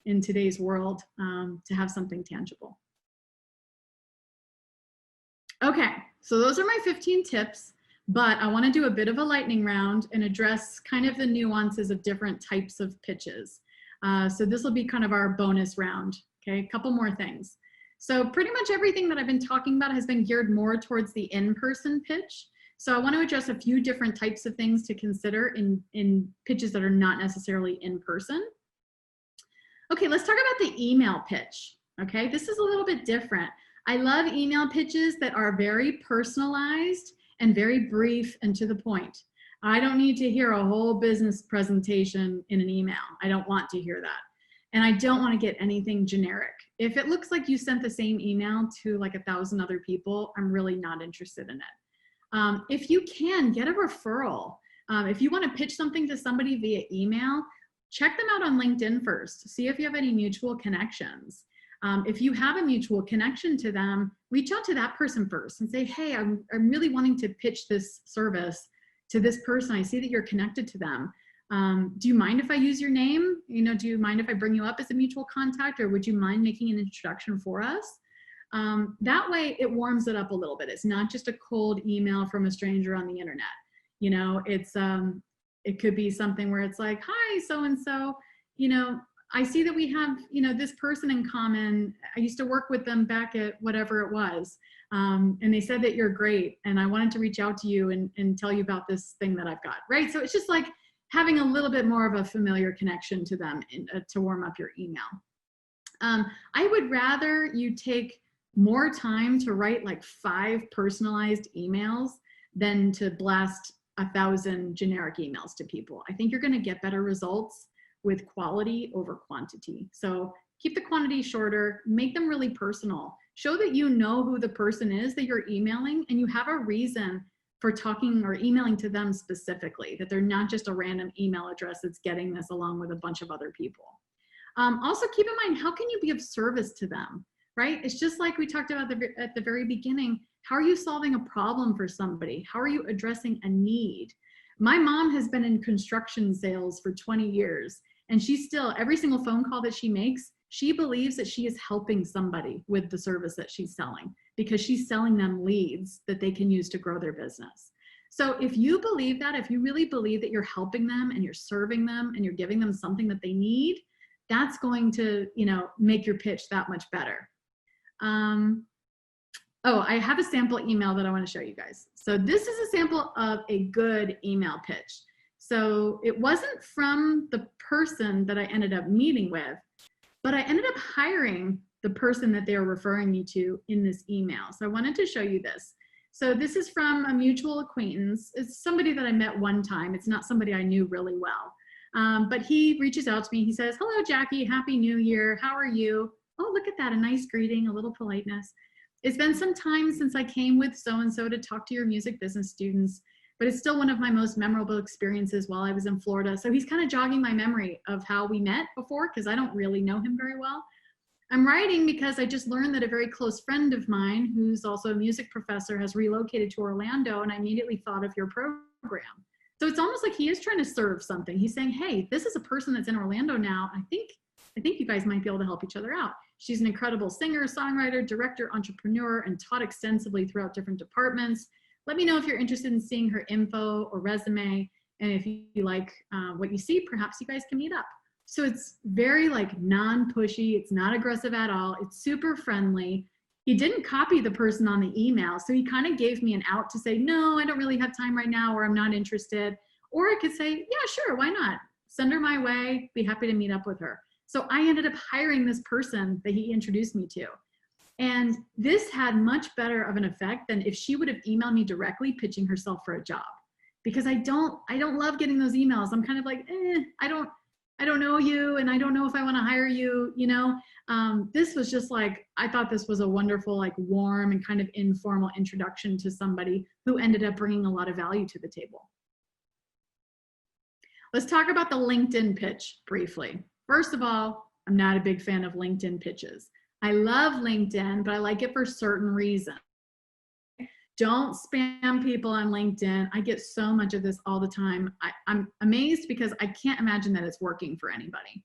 in today's world to have something tangible. Okay, so those are my 15 tips, but I want to do a bit of a lightning round and address kind of the nuances of different types of pitches. So this will be kind of our bonus round, okay? A couple more things. So pretty much everything that I've been talking about has been geared more towards the in-person pitch. So I want to address a few different types of things to consider in pitches that are not necessarily in person. Okay, let's talk about the email pitch, okay? This is a little bit different. I love email pitches that are very personalized and very brief and to the point. I don't need to hear a whole business presentation in an email. I don't want to hear that. And I don't want to get anything generic. If it looks like you sent the same email to like 1,000 other people, I'm really not interested in it. If you can, get a referral. If you want to pitch something to somebody via email, check them out on LinkedIn first. See if you have any mutual connections. If you have a mutual connection to them, reach out to that person first and say, hey, I'm really wanting to pitch this service to this person. I see that you're connected to them. Do you mind if I use your name? You know, do you mind if I bring you up as a mutual contact, or would you mind making an introduction for us? That way it warms it up a little bit. It's not just a cold email from a stranger on the internet. You know, it could be something where it's like, hi, so-and-so, you know, I see that we have, you know, this person in common. I used to work with them back at whatever it was. And they said that you're great. And I wanted to reach out to you and tell you about this thing that I've got, right? So it's just like having a little bit more of a familiar connection to them to warm up your email. I would rather you take more time to write like 5 personalized emails than to blast 1,000 generic emails to people. I think you're going to get better results with quality over quantity. So keep the quantity shorter, make them really personal. Show that you know who the person is that you're emailing and you have a reason for talking or emailing to them specifically, that they're not just a random email address that's getting this along with a bunch of other people. Also keep in mind, how can you be of service to them, right? It's just like we talked about at the very beginning. How are you solving a problem for somebody? How are you addressing a need? My mom has been in construction sales for 20 years, and she's still, every single phone call that she makes, she believes that she is helping somebody with the service that she's selling because she's selling them leads that they can use to grow their business. So if you believe that, if you really believe that you're helping them and you're serving them and you're giving them something that they need, that's going to, you know, make your pitch that much better. Oh, I have a sample email that I want to show you guys. So this is a sample of a good email pitch. So it wasn't from the person that I ended up meeting with, but I ended up hiring the person that they were referring me to in this email. So I wanted to show you this. So this is from a mutual acquaintance. It's somebody that I met one time. It's not somebody I knew really well. But he reaches out to me. He says, hello, Jackie, Happy New Year. How are you? Oh, look at that, a nice greeting, a little politeness. It's been some time since I came with so-and-so to talk to your music business students, but it's still one of my most memorable experiences while I was in Florida. So he's kind of jogging my memory of how we met before, because I don't really know him very well. I'm writing because I just learned that a very close friend of mine, who's also a music professor, has relocated to Orlando, and I immediately thought of your program. So it's almost like he is trying to serve something. He's saying, hey, this is a person that's in Orlando now. I think you guys might be able to help each other out. She's an incredible singer, songwriter, director, entrepreneur, and taught extensively throughout different departments. Let me know if you're interested in seeing her info or resume. And if you like what you see, perhaps you guys can meet up. So it's very like non-pushy. It's not aggressive at all. It's super friendly. He didn't copy the person on the email. So he kind of gave me an out to say, no, I don't really have time right now, or I'm not interested. Or I could say, yeah, sure, why not? Send her my way, be happy to meet up with her. So I ended up hiring this person that he introduced me to. And this had much better of an effect than if she would have emailed me directly pitching herself for a job. Because I don't love getting those emails. I'm kind of like, I don't know you, and I don't know if I want to hire you, you know. This was just like, I thought this was a wonderful, like warm and kind of informal introduction to somebody who ended up bringing a lot of value to the table. Let's talk about the LinkedIn pitch briefly. First of all, I'm not a big fan of LinkedIn pitches. I love LinkedIn, but I like it for certain reasons. Don't spam people on LinkedIn. I get so much of this all the time. I'm amazed because I can't imagine that it's working for anybody.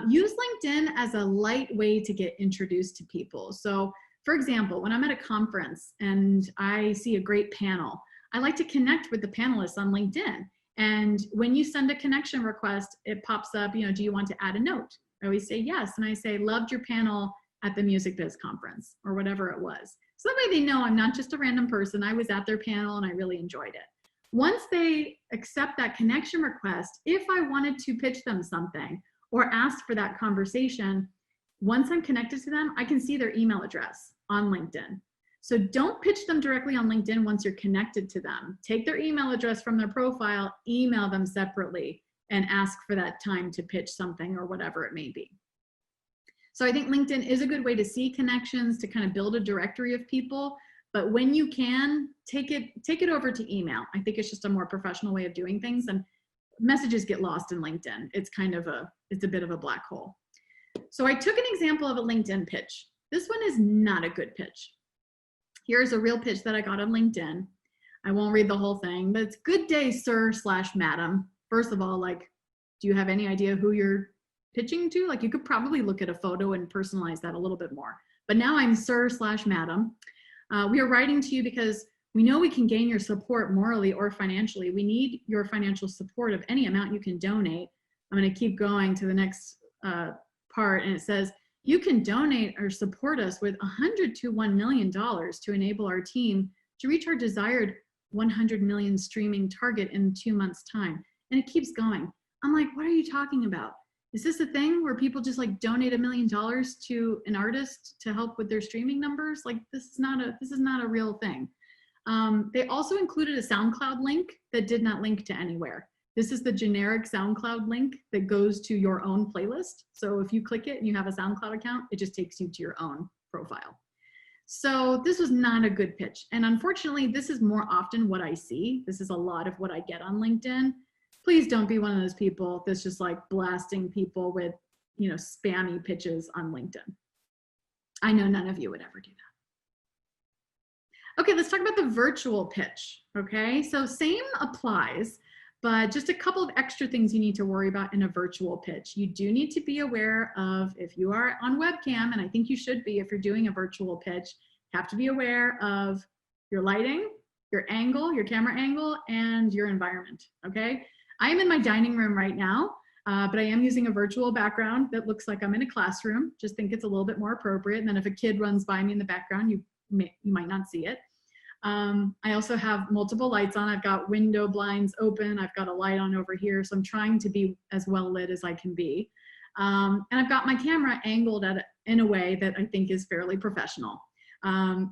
Use LinkedIn as a light way to get introduced to people. So for example, when I'm at a conference and I see a great panel, I like to connect with the panelists on LinkedIn. And when you send a connection request, it pops up, you know, do you want to add a note? I always say yes. And I say, loved your panel at the Music Biz conference or whatever it was. So that way they know I'm not just a random person. I was at their panel and I really enjoyed it. Once they accept that connection request, if I wanted to pitch them something or ask for that conversation, once I'm connected to them, I can see their email address on LinkedIn. So don't pitch them directly on LinkedIn once you're connected to them. Take their email address from their profile, email them separately, and ask for that time to pitch something or whatever it may be. So I think LinkedIn is a good way to see connections, to kind of build a directory of people. But when you can, take it over to email. I think it's just a more professional way of doing things, and messages get lost in LinkedIn. It's a bit of a black hole. So I took an example of a LinkedIn pitch. This one is not a good pitch. Here's a real pitch that I got on LinkedIn. I won't read the whole thing, but it's good day, sir/madam. First of all, like, do you have any idea who you're pitching to? Like, you could probably look at a photo and personalize that a little bit more. But now I'm sir/madam. We are writing to you because we know we can gain your support morally or financially. We need your financial support of any amount you can donate. I'm going to keep going to the next part, and it says, you can donate or support us with $100 to $1 million to enable our team to reach our desired 100 million streaming target in 2 months' time. And it keeps going. I'm like, what are you talking about? Is this a thing where people just like donate $1 million to an artist to help with their streaming numbers? Like, this is not a real thing. They also included a SoundCloud link that did not link to anywhere. This is the generic SoundCloud link that goes to your own playlist. So if you click it and you have a SoundCloud account, it just takes you to your own profile. So this was not a good pitch. And unfortunately, this is more often what I see. This is a lot of what I get on LinkedIn. Please don't be one of those people that's just like blasting people with, you know, spammy pitches on LinkedIn. I know none of you would ever do that. Okay, let's talk about the virtual pitch. Okay, so same applies, but just a couple of extra things you need to worry about in a virtual pitch. You do need to be aware of, if you are on webcam, and I think you should be if you're doing a virtual pitch, you have to be aware of your lighting, your angle, your camera angle, and your environment, okay? I am in my dining room right now, but I am using a virtual background that looks like I'm in a classroom. Just think it's a little bit more appropriate. And then if a kid runs by me in the background, you might not see it. I also have multiple lights on. I've got window blinds open. I've got a light on over here. So I'm trying to be as well lit as I can be. And I've got my camera angled in a way that I think is fairly professional.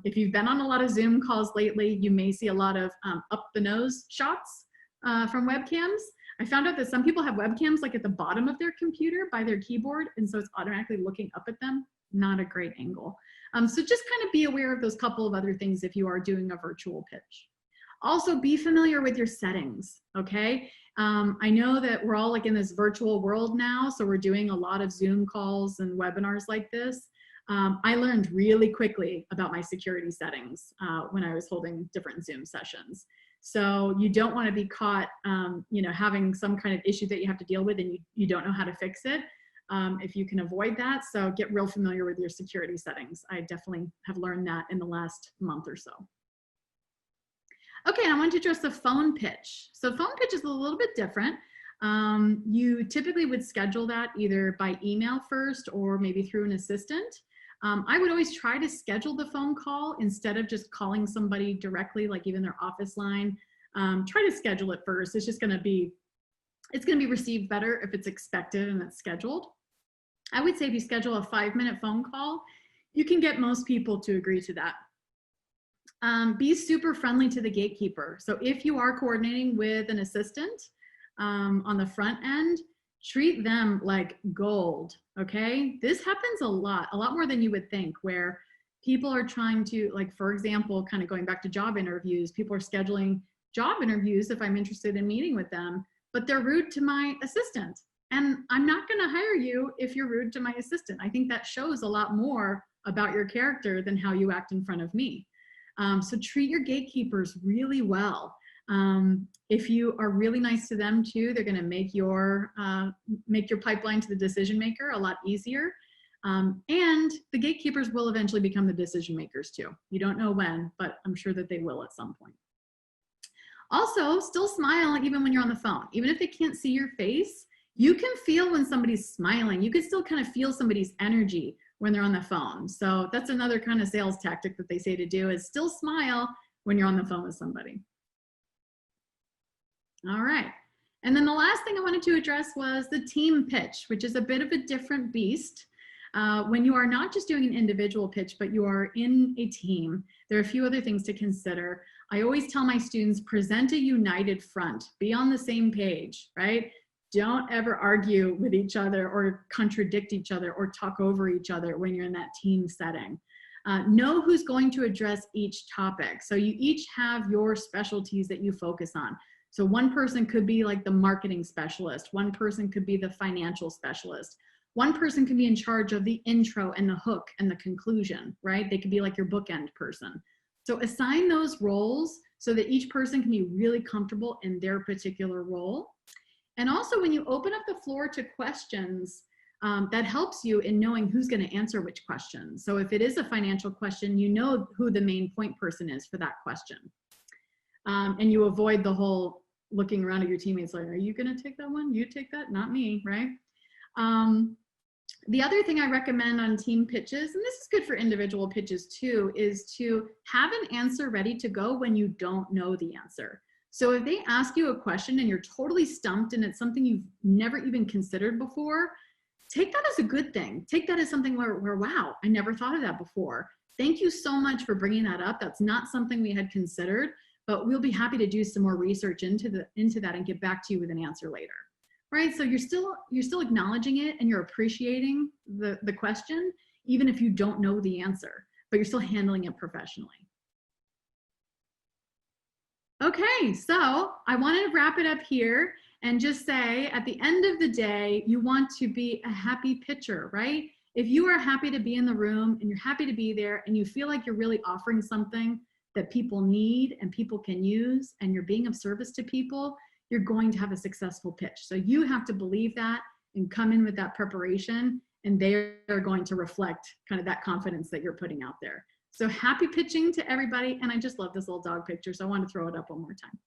If you've been on a lot of Zoom calls lately, you may see a lot of up the nose shots from webcams. I found out that some people have webcams like at the bottom of their computer by their keyboard, and so it's automatically looking up at them. Not a great angle. So just kind of be aware of those couple of other things if you are doing a virtual pitch. Also, be familiar with your settings, okay? I know that we're all like in this virtual world now, so we're doing a lot of Zoom calls and webinars like this. I learned really quickly about my security settings when I was holding different Zoom sessions. So you don't want to be caught, you know, having some kind of issue that you have to deal with and you don't know how to fix it. If you can avoid that, so get real familiar with your security settings. I definitely have learned that in the last month or so. Okay, I want to address the phone pitch. So phone pitch is a little bit different. You typically would schedule that either by email first or maybe through an assistant. I would always try to schedule the phone call instead of just calling somebody directly, like even their office line. Try to schedule it first. It's going to be received better if it's expected and it's scheduled. I would say if you schedule a 5-minute phone call, you can get most people to agree to that. Be super friendly to the gatekeeper. So if you are coordinating with an assistant on the front end, treat them like gold, okay? This happens a lot more than you would think, where people are trying to, like, for example, kind of going back to job interviews, people are scheduling job interviews if I'm interested in meeting with them, but they're rude to my assistant. And I'm not gonna hire you if you're rude to my assistant. I think that shows a lot more about your character than how you act in front of me. So treat your gatekeepers really well. If you are really nice to them too, they're going to make your pipeline to the decision maker a lot easier. And the gatekeepers will eventually become the decision makers too. You don't know when, but I'm sure that they will at some point. Also, still smile even when you're on the phone. Even if they can't see your face, you can feel when somebody's smiling. You can still kind of feel somebody's energy when they're on the phone. So that's another kind of sales tactic that they say to do, is still smile when you're on the phone with somebody. All right. And then the last thing I wanted to address was the team pitch, which is a bit of a different beast. When you are not just doing an individual pitch, but you are in a team, there are a few other things to consider. I always tell my students, present a united front, be on the same page, right? Don't ever argue with each other or contradict each other or talk over each other when you're in that team setting. Know who's going to address each topic. So you each have your specialties that you focus on. So one person could be like the marketing specialist. One person could be the financial specialist. One person can be in charge of the intro and the hook and the conclusion, right? They could be like your bookend person. So assign those roles so that each person can be really comfortable in their particular role. And also when you open up the floor to questions, that helps you in knowing who's going to answer which question. So if it is a financial question, you know who the main point person is for that question. And you avoid the whole looking around at your teammates like, are you going to take that one? You take that, not me, right? The other thing I recommend on team pitches, and this is good for individual pitches too, is to have an answer ready to go when you don't know the answer. So if they ask you a question and you're totally stumped and it's something you've never even considered before, take that as a good thing. Take that as something where wow, I never thought of that before. Thank you so much for bringing that up. That's not something we had considered, but we'll be happy to do some more research into that and get back to you with an answer later. Right? So you're still acknowledging it and you're appreciating the question, even if you don't know the answer, but you're still handling it professionally. Okay, so I want to wrap it up here and just say at the end of the day, you want to be a happy pitcher, right? If you are happy to be in the room and you're happy to be there and you feel like you're really offering something that people need and people can use and you're being of service to people, you're going to have a successful pitch. So you have to believe that and come in with that preparation, and they're going to reflect kind of that confidence that you're putting out there. So happy pitching to everybody. And I just love this little dog picture, so I want to throw it up one more time.